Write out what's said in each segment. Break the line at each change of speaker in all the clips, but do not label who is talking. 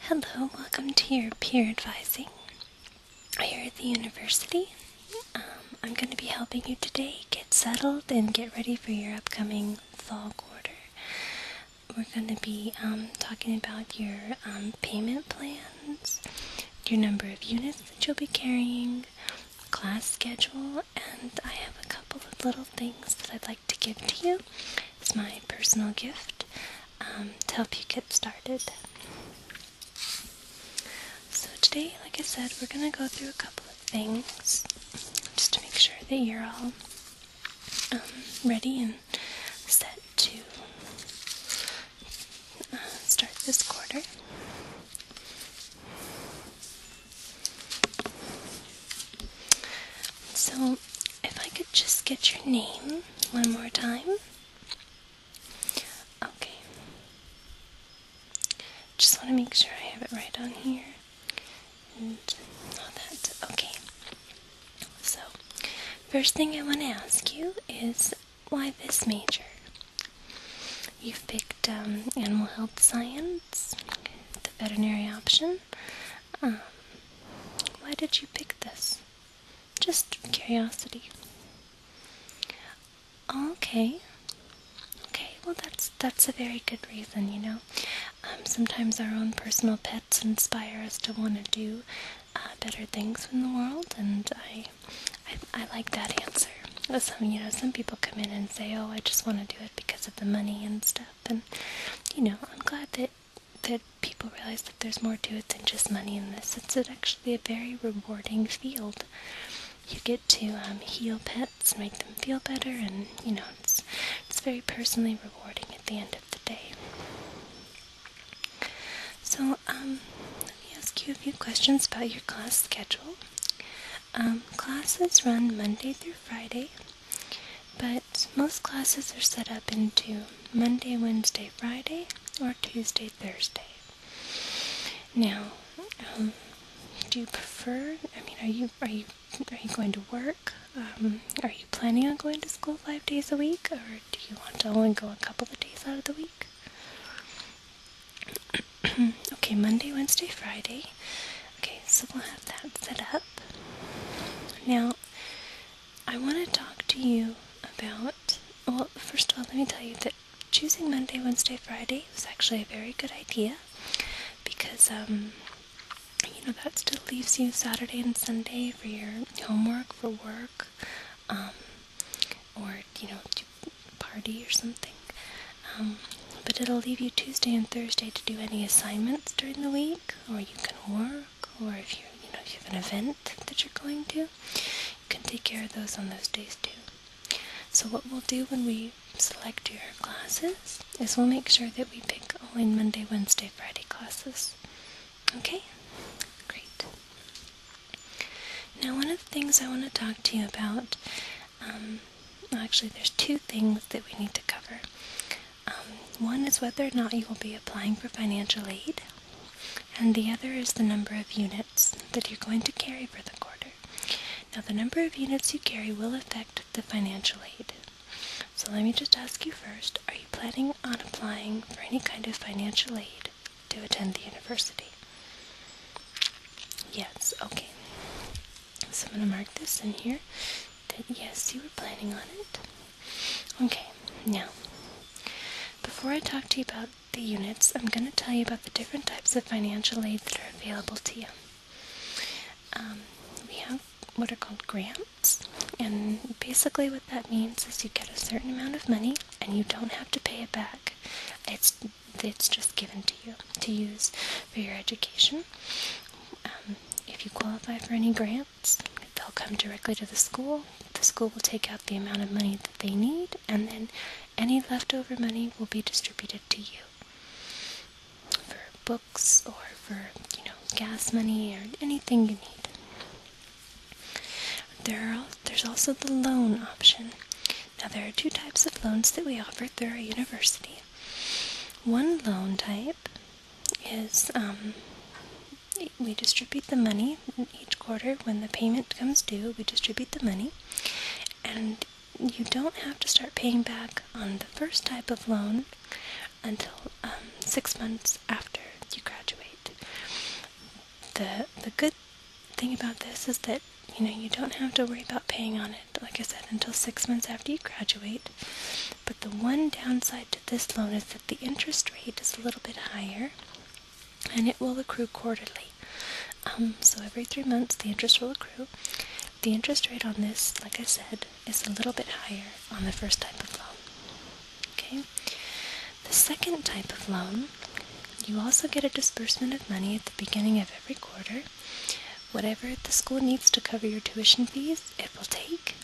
Hello, welcome to your peer advising here at the university. I'm going to be helping you today get settled and get ready for your upcoming fall quarter. We're going to be talking about your payment plans, your number of units that you'll be carrying, class schedule, and I have a couple of little things that I'd like to give to you as my personal gift to help you get started. So today, like I said, we're going to go through a couple of things just to make sure that you're all ready and set to start this quarter. So if I could just get your name one more time. Okay. Just want to make sure I have it right on here. And all that. Okay. So, first thing I want to ask you is why this major? You've picked animal health science, the veterinary option. Why did you pick this? Just curiosity. Okay. Okay, well that's a very good reason, you know. Sometimes our own personal pets inspire us to want to do better things in the world, and I like that answer. Some people come in and say, "Oh, I just want to do it because of the money and stuff," and I'm glad that people realize that there's more to it than just money in this. It's actually a very rewarding field. You get to heal pets, make them feel better, and it's very personally rewarding at the end of the day. So, let me ask you a few questions about your class schedule. Classes run Monday through Friday, but most classes are set up into Monday, Wednesday, Friday, or Tuesday, Thursday. Now, do you prefer? Are you going to work? Are you planning on going to school 5 days a week, or do you want to only go a couple of days out of the week? Okay, Monday, Wednesday, Friday. Okay, so we'll have that set up. Now, I want to talk to you about, well, first of all, let me tell you that choosing Monday, Wednesday, Friday was actually a very good idea because, that still leaves you Saturday and Sunday for your homework, for work, or, to party or something. But it'll leave you Tuesday and Thursday to do any assignments during the week, or you can work, or if you have an event that you're going to, you can take care of those on those days too. So what we'll do when we select your classes is we'll make sure that we pick only Monday, Wednesday, Friday classes. Okay? Great. Now one of the things I want to talk to you about, actually there's two things that we need to cover. One is whether or not you will be applying for financial aid, and the other is the number of units that you're going to carry for the quarter. Now, the number of units you carry will affect the financial aid. So let me just ask you first, are you planning on applying for any kind of financial aid to attend the university? Yes, okay. So I'm going to mark this in here, that yes, you were planning on it. Okay, now, before I talk to you about the units, I'm going to tell you about the different types of financial aid that are available to you. We have what are called grants, and basically what that means is you get a certain amount of money and you don't have to pay it back. It's just given to you to use for your education. If you qualify for any grants, they'll come directly to the school. The school will take out the amount of money that they need, and then any leftover money will be distributed to you for books or for, gas money or anything you need. There's also the loan option. Now, there are two types of loans that we offer through our university. One loan type is we distribute the money each quarter. When the payment comes due, we distribute the money, and you don't have to start paying back on the first type of loan until 6 months after you graduate. the good thing about this is that, you don't have to worry about paying on it, like I said, until 6 months after you graduate. But the one downside to this loan is that the interest rate is a little bit higher, and it will accrue quarterly. So every 3 months the interest will accrue. The interest rate on this, like I said, is a little bit higher on the first type of loan. Okay? The second type of loan, you also get a disbursement of money at the beginning of every quarter. Whatever the school needs to cover your tuition fees, it will take.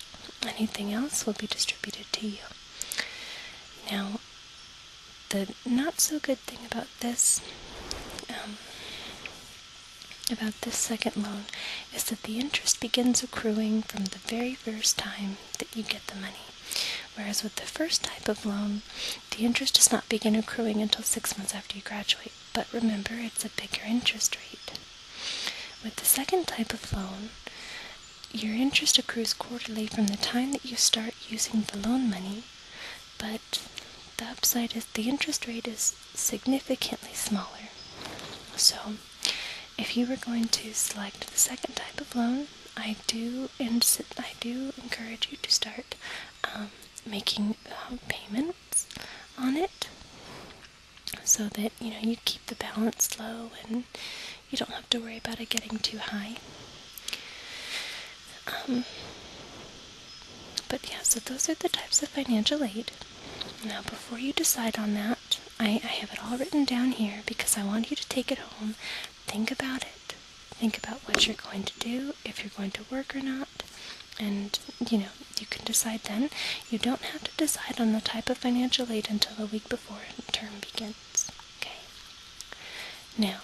Anything else will be distributed to you. Now, the not so good thing about this second loan is that the interest begins accruing from the very first time that you get the money. Whereas with the first type of loan, the interest does not begin accruing until 6 months after you graduate. But remember, it's a bigger interest rate. With the second type of loan, your interest accrues quarterly from the time that you start using the loan money, but the upside is the interest rate is significantly smaller. So, if you were going to select the second type of loan, I do encourage you to start making payments on it, so that you keep the balance low and you don't have to worry about it getting too high. But yeah, so those are the types of financial aid. Now, before you decide on that, I have it all written down here because I want you to take it home. Think about it. Think about what you're going to do, if you're going to work or not. And, you can decide then. You don't have to decide on the type of financial aid until a week before the term begins. Okay? Now,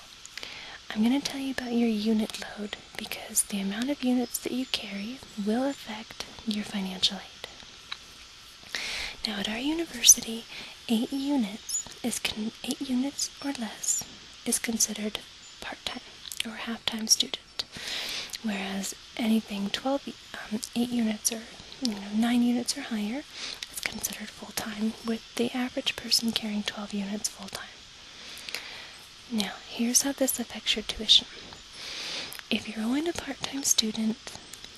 I'm going to tell you about your unit load because the amount of units that you carry will affect your financial aid. Now, at our university, 8 units or less is considered part-time or half-time student, whereas anything 8 units or 9 units or higher is considered full-time, with the average person carrying 12 units full-time. Now, here's how this affects your tuition. If you're only a part-time student,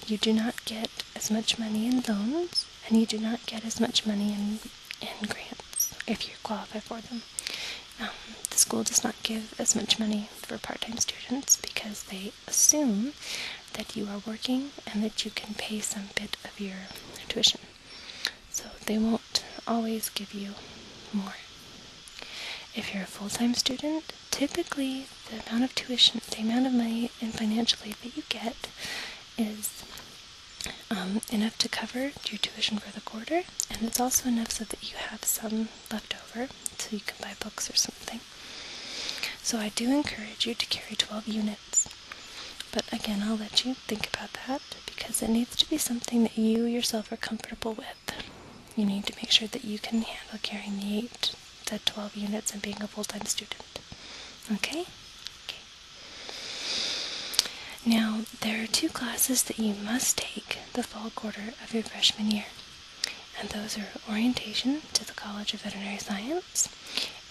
you do not get as much money in loans, and you do not get as much money in grants if you qualify for them. The school does not give as much money for part-time students because they assume that you are working and that you can pay some bit of your tuition. So they won't always give you more. If you're a full-time student, typically the amount of tuition, the amount of money in financial aid that you get is enough to cover your tuition for the quarter, and it's also enough so that you have some left over so you can buy books or something. So I do encourage you to carry 12 units. But again, I'll let you think about that because it needs to be something that you yourself are comfortable with. You need to make sure that you can handle carrying the 12 units and being a full-time student. Okay? Okay. Now, there are 2 classes that you must take the fall quarter of your freshman year. And those are Orientation to the College of Veterinary Science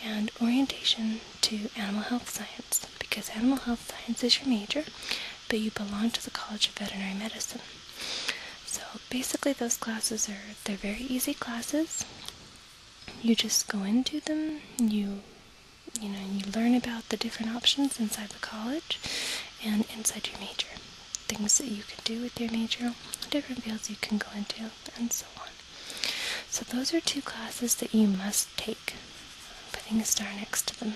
and Orientation to Animal Health Science, because Animal Health Science is your major, but you belong to the College of Veterinary Medicine. So basically those classes they're very easy classes. You just go into them, you learn about the different options inside the college and inside your major. Things that you can do with your major, different fields you can go into, and so on. So those are 2 classes that you must take, putting a star next to them.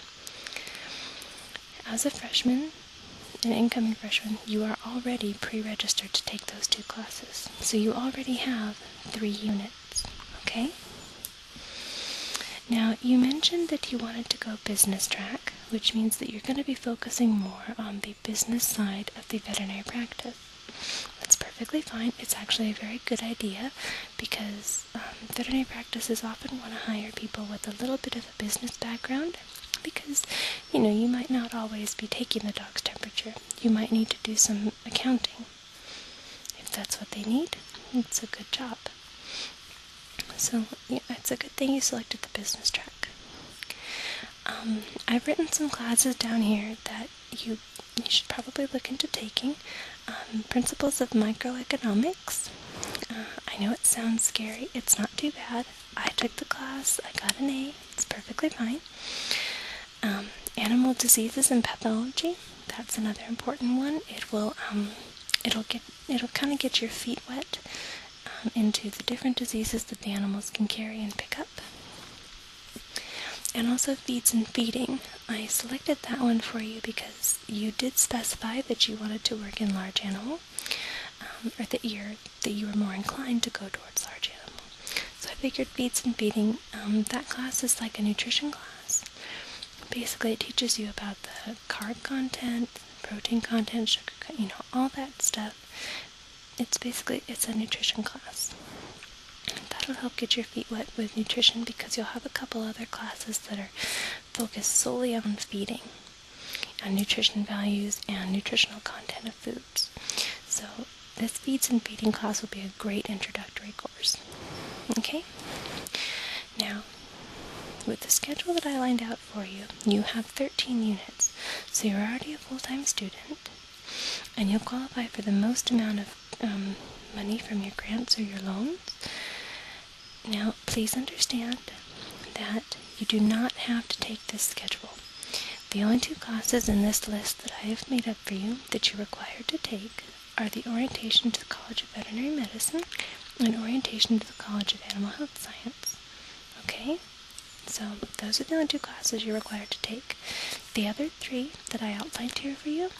As a freshman, an incoming freshman, you are already pre-registered to take those 2 classes. So you already have 3 units, okay? Now, you mentioned that you wanted to go business track, which means that you're going to be focusing more on the business side of the veterinary practice. That's perfectly fine. It's actually a very good idea because veterinary practices often want to hire people with a little bit of a business background because, you might not always be taking the dog's temperature. You might need to do some accounting. If that's what they need, it's a good job. So, it's a good thing you selected the business track. I've written some classes down here that you you should probably look into taking Principles of Microeconomics. I know it sounds scary. It's not too bad. I took the class. I got an A. It's perfectly fine. Animal diseases and pathology. That's another important one. It'll kind of get your feet wet into the different diseases that the animals can carry and pick up. And also feeds and feeding. I selected that one for you because you did specify that you wanted to work in large animal, or that you were more inclined to go towards large animal. So I figured feeds and feeding, that class is like a nutrition class. Basically, it teaches you about the carb content, protein content, sugar, all that stuff. It's a nutrition class. That'll help get your feet wet with nutrition because you'll have a couple other classes that are focused solely on feeding, on nutrition values and nutritional content of foods. So this feeds and feeding class will be a great introductory course. Okay? Now, with the schedule that I lined out for you, you have 13 units. So you're already a full-time student, and you'll qualify for the most amount of money from your grants or your loans. Now, please understand that you do not have to take this schedule. The only two classes in this list that I have made up for you that you're required to take are the Orientation to the College of Veterinary Medicine and Orientation to the College of Animal Health Science. Okay? So, those are the only two classes you're required to take. The other three that I outlined here for you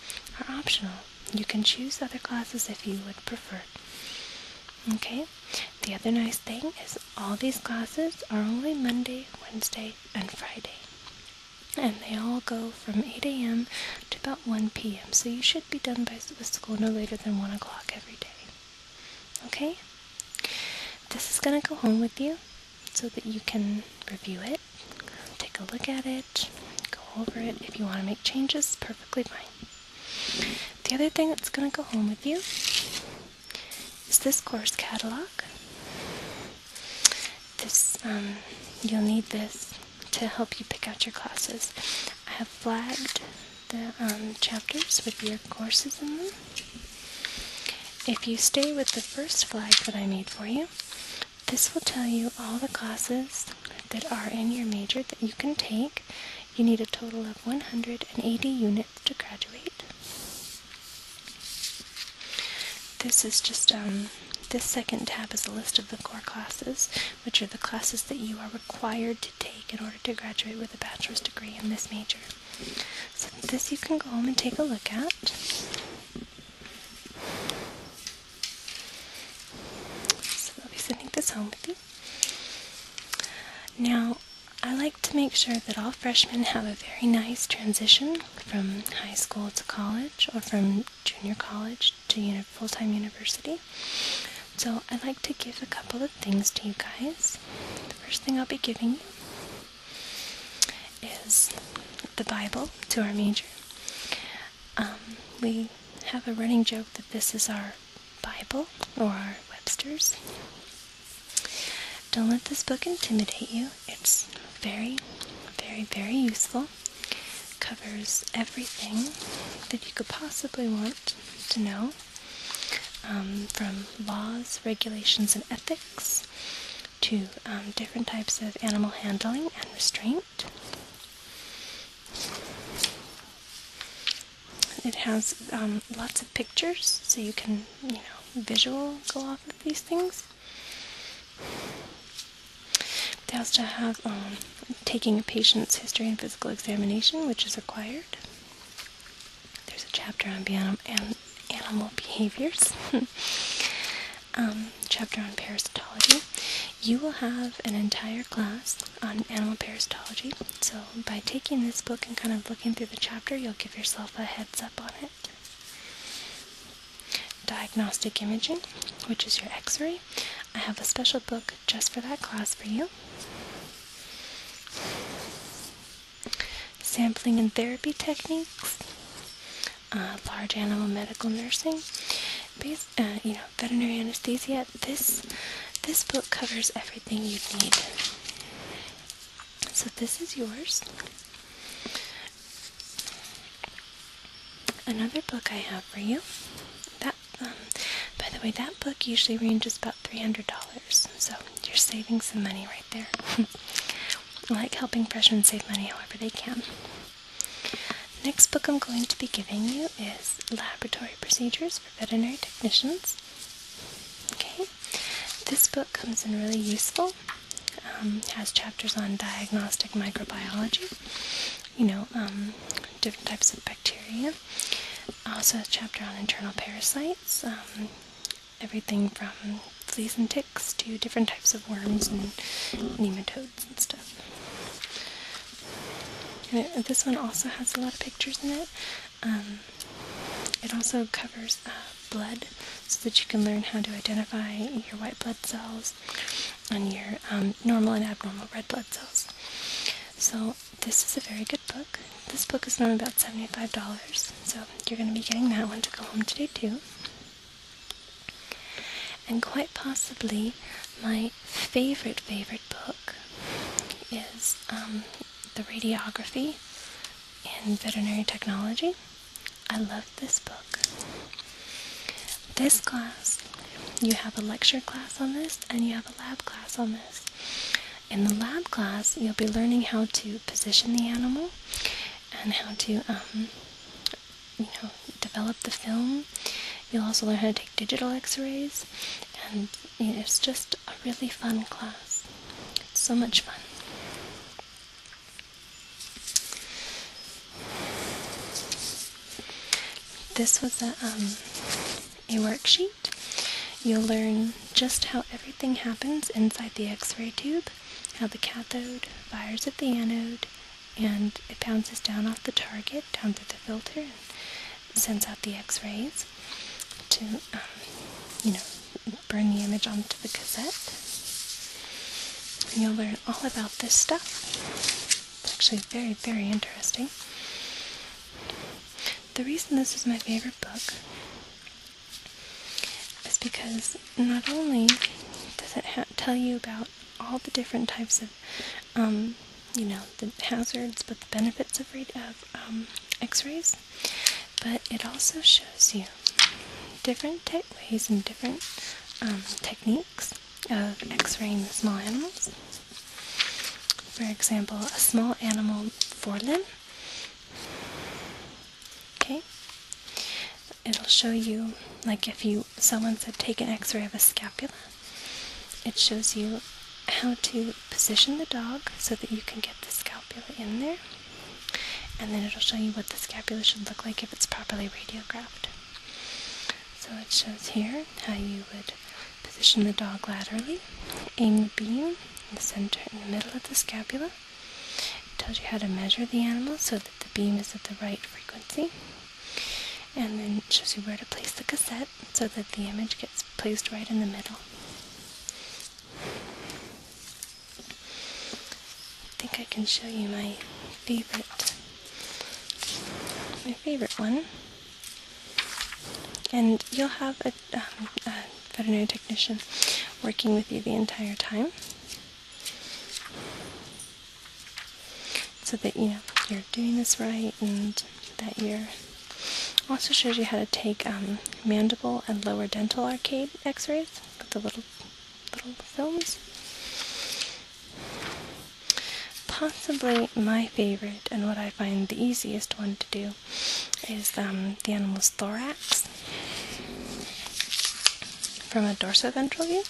are optional. You can choose other classes if you would prefer. Okay? The other nice thing is all these classes are only Monday, Wednesday, and Friday. And they all go from 8 a.m. to about 1 p.m. So you should be done with school no later than 1 o'clock every day. Okay? This is going to go home with you so that you can review it, take a look at it, go over it. If you want to make changes, perfectly fine. The other thing that's going to go home with you is this course catalog. You'll need this to help you pick out your classes. I have flagged the chapters with your courses in them. If you stay with the first flag that I made for you, this will tell you all the classes that are in your major that you can take. You need a total of 180 units to graduate. This is just, this second tab is a list of the core classes, which are the classes that you are required to take in order to graduate with a bachelor's degree in this major. So this you can go home and take a look at. So I'll be sending this home with you. Now, I like to make sure that all freshmen have a very nice transition from high school to college or from junior college to full-time university. So I'd like to give a couple of things to you guys. The first thing I'll be giving you is the Bible to our major. We have a running joke that this is our Bible or our Webster's. Don't let this book intimidate you. It's very, very, very useful. Covers everything that you could possibly want to know, from laws, regulations, and ethics to different types of animal handling and restraint. It has lots of pictures, so you can, visual go off of these things. They also have taking a patient's history and physical examination, which is required. There's a chapter on animal behaviors. Chapter on parasitology. You will have an entire class on animal parasitology, so by taking this book and kind of looking through the chapter, you'll give yourself a heads up on it. Diagnostic imaging, which is your x-ray. I have a special book just for that class for you. Sampling and therapy techniques, large animal medical nursing, veterinary anesthesia. This book covers everything you need. So this is yours. another book I have for you. That, by the way, that book usually ranges about $300, so you're saving some money right there. I like helping freshmen save money however they can. Next book I'm going to be giving you is Laboratory Procedures for Veterinary Technicians. Okay, this book comes in really useful. Has chapters on diagnostic microbiology, different types of bacteria. Also a chapter on internal parasites, everything from fleas and ticks to different types of worms and nematodes and stuff. And this one also has a lot of pictures in it. It also covers blood, so that you can learn how to identify your white blood cells and your normal and abnormal red blood cells. So this is a very good book. This book is normally about $75, so you're going to be getting that one to go home today too. And quite possibly my favorite book is the Radiography in Veterinary Technology. I love this book. This class, you have a lecture class on this and you have a lab class on this. In the lab class, you'll be learning how to position the animal and how to, develop the film. You'll also learn how to take digital x-rays, and it's just a really fun class. It's so much fun. This was a worksheet. You'll learn just how everything happens inside the x-ray tube, how the cathode fires at the anode, and it bounces down off the target, down through the filter, and sends out the x-rays to, burn the image onto the cassette. And you'll learn all about this stuff. It's actually very, very interesting. The reason this is my favorite book is because not only does it tell you about all the different types of, the hazards, but the benefits of x-rays, but it also shows you different ways and different techniques of x-raying the small animals. For example, a small animal forelimb. Okay, it'll show you, like if someone said take an x-ray of a scapula, it shows you how to position the dog so that you can get the scapula in there, and then it'll show you what the scapula should look like if it's properly radiographed. So it shows here how you would position the dog laterally, aim the beam in the center, in the middle of the scapula. It tells you how to measure the animal so that the beam is at the right frequency. And then it shows you where to place the cassette so that the image gets placed right in the middle. I think I can show you my favorite one. And you'll have a veterinary technician working with you the entire time, so that you're doing this right, and that you're also shows you how to take mandible and lower dental arcade x-rays with the little films. Possibly my favorite, and what I find the easiest one to do, is the animal's thorax from a dorsoventral view,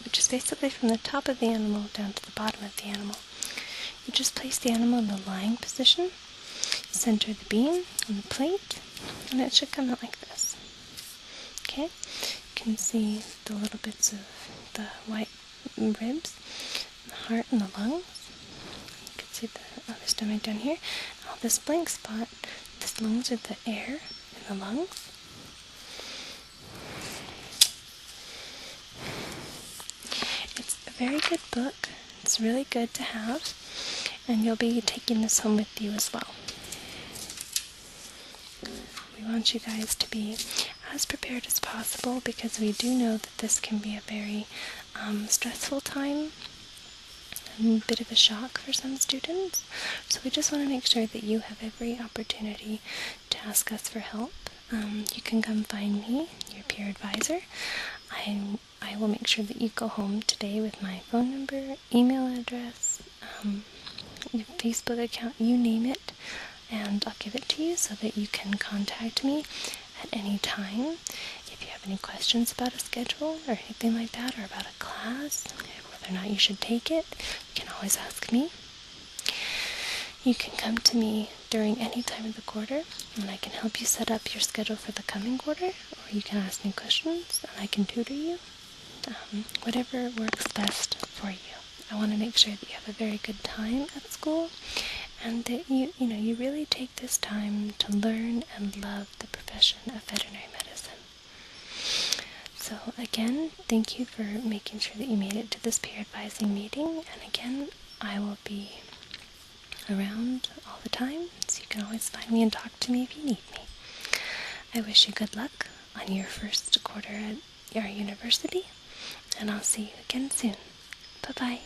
which is basically from the top of the animal down to the bottom of the animal. You just place the animal in the lying position, center the beam on the plate, and it should come out like this. Okay, you can see the little bits of the white ribs, the heart and the lungs. You can see the other stomach down here. All this blank spot, the lungs are the air in the lungs. It's a very good book. It's really good to have, and you'll be taking this home with you as well. We want you guys to be as prepared as possible, because we do know that this can be a very stressful time a bit of a shock for some students. So we just want to make sure that you have every opportunity to ask us for help. You can come find me, your peer advisor. I will make sure that you go home today with my phone number, email address, your Facebook account, you name it, and I'll give it to you so that you can contact me at any time. If you have any questions about a schedule or anything like that, or about a class, whether or not you should take it, you can always ask me. You can come to me during any time of the quarter, and I can help you set up your schedule for the coming quarter, or you can ask me questions, and I can tutor you. Whatever works best for you. I want to make sure that you have a very good time at school, and that you really take this time to learn and love the profession of veterinary medicine. So again, thank you for making sure that you made it to this peer advising meeting, and again, I will be around all the time, so you can always find me and talk to me if you need me. I wish you good luck on your first quarter at our university, and I'll see you again soon. Bye-bye.